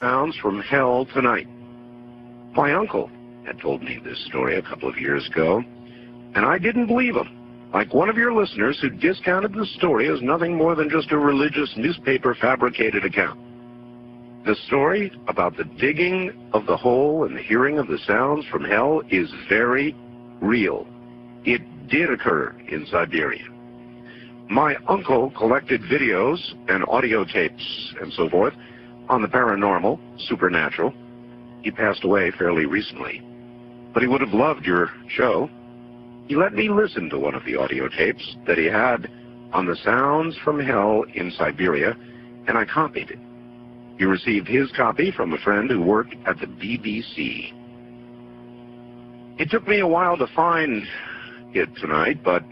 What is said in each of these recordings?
sounds from hell tonight. My uncle had told me this story a couple of years ago, and I didn't believe him. Like one of your listeners who discounted the story as nothing more than just a religious newspaper fabricated account. The story about the digging of the hole and the hearing of the sounds from hell is very real. It did occur in Siberia. My uncle collected videos and audio tapes and so forth on the paranormal, supernatural. He passed away fairly recently, but he would have loved your show. He let me listen to one of the audio tapes that he had on the sounds from hell in Siberia, and I copied it. He received his copy from a friend who worked at the BBC. It took me a while to find it tonight, but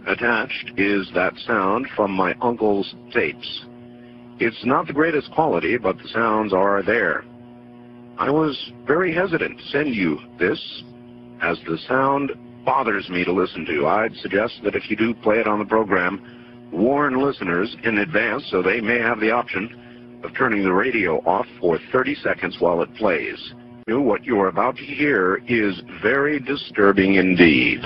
attached is that sound from my uncle's tapes. It's not the greatest quality, but the sounds are there. I was very hesitant to send you this, as the sound bothers me to listen to. I'd suggest that if you do play it on the program, warn listeners in advance so they may have the option of turning the radio off for 30 seconds while it plays. What you are about to hear is very disturbing indeed.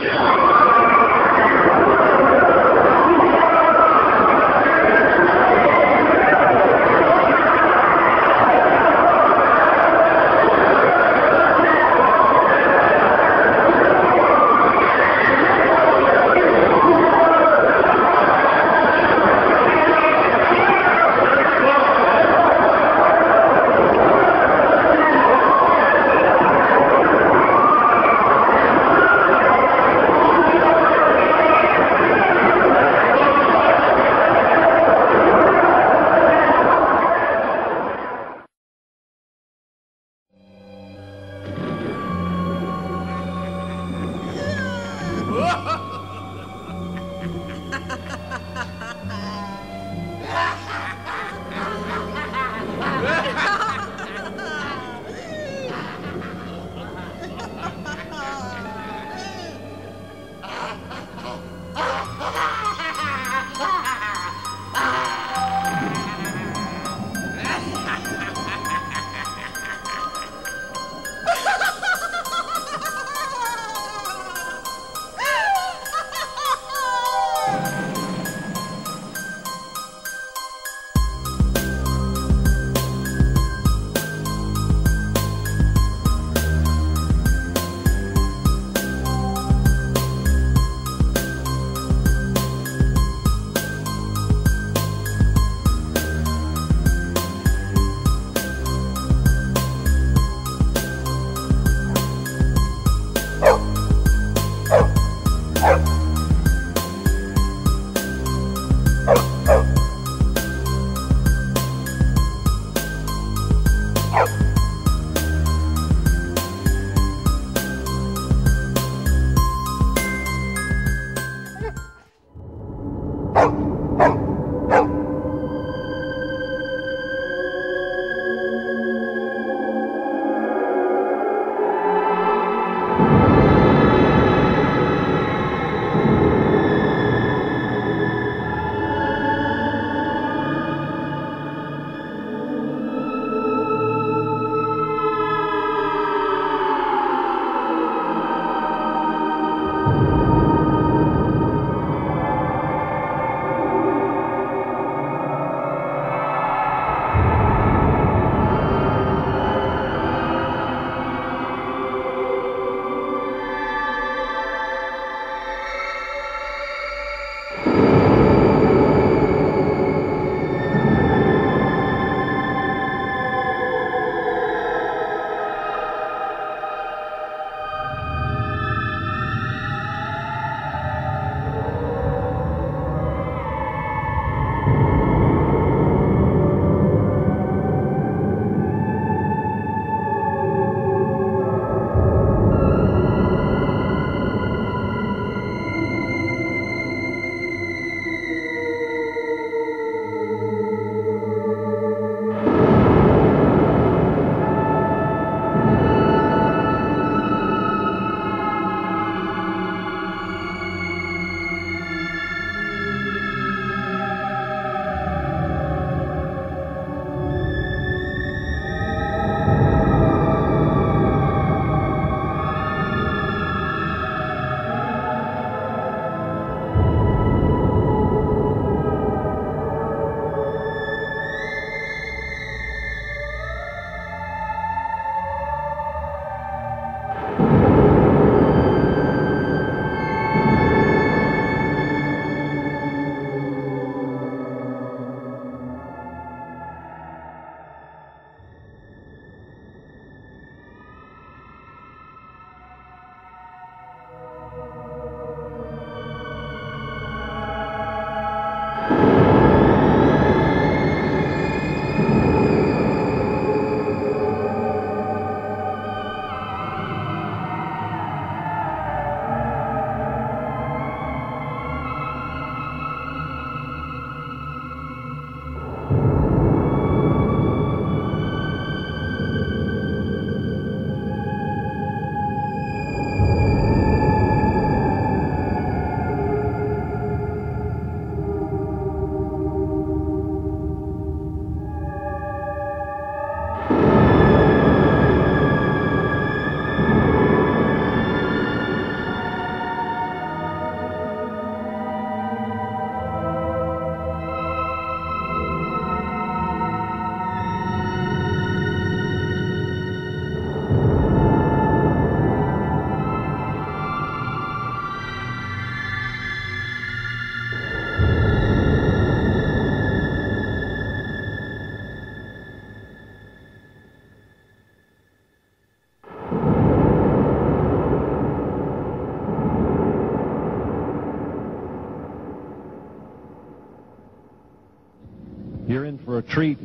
You're in for a treat.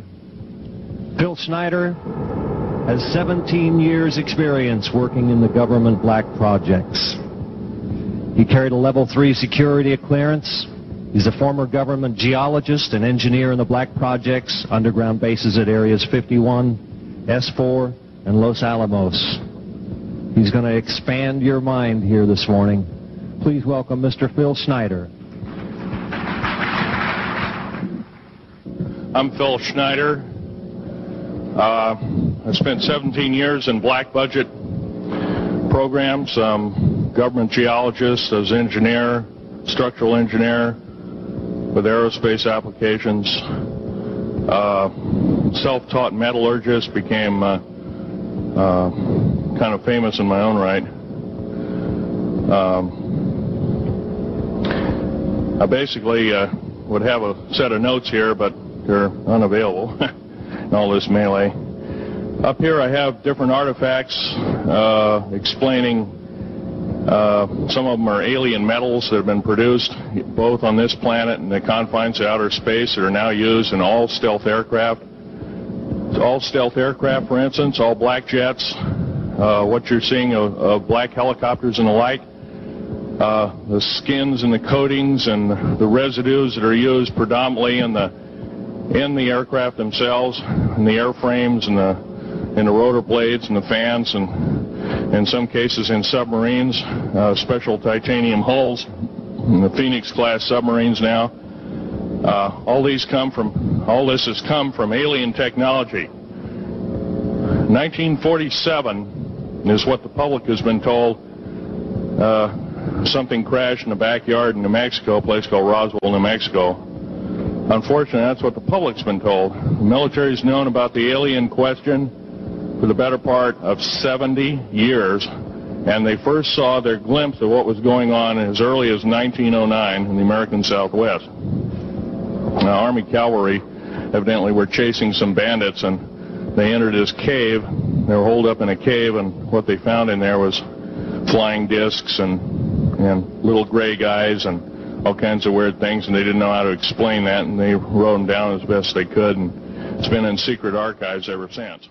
Phil Schneider has 17 years experience working in the government black projects. He carried a level 3 security clearance. He's a former government geologist and engineer in the black projects, underground bases at areas 51, S4, and Los Alamos. He's going to expand your mind here this morning. Please welcome Mr. Phil Schneider. I'm Phil Schneider. I spent 17 years in black budget programs. Government geologist, as engineer, structural engineer with aerospace applications. Self-taught metallurgist, became kind of famous in my own right. I basically would have a set of notes here, but they're unavailable in all this melee. Up here I have different artifacts explaining some of them are alien metals that have been produced both on this planet and the confines of outer space that are now used in all stealth aircraft. All stealth aircraft, for instance, all black jets, what you're seeing of black helicopters and the like. The skins and the coatings and the residues that are used predominantly in the aircraft themselves, in the airframes and the rotor blades and the fans, and in some cases in submarines, special titanium hulls in the Phoenix class submarines now. All this has come from alien technology. 1947 is what the public has been told. Something crashed in the backyard in New Mexico, a place called Roswell, New Mexico. Unfortunately, that's what the public's been told. The military's known about the alien question for the better part of 70 years, and they first saw their glimpse of what was going on as early as 1909 in the American Southwest. Now, Army cavalry evidently were chasing some bandits, and they entered this cave. They were holed up in a cave, and what they found in there was flying discs and little gray guys and all kinds of weird things, and they didn't know how to explain that, and they wrote them down as best they could, and it's been in secret archives ever since.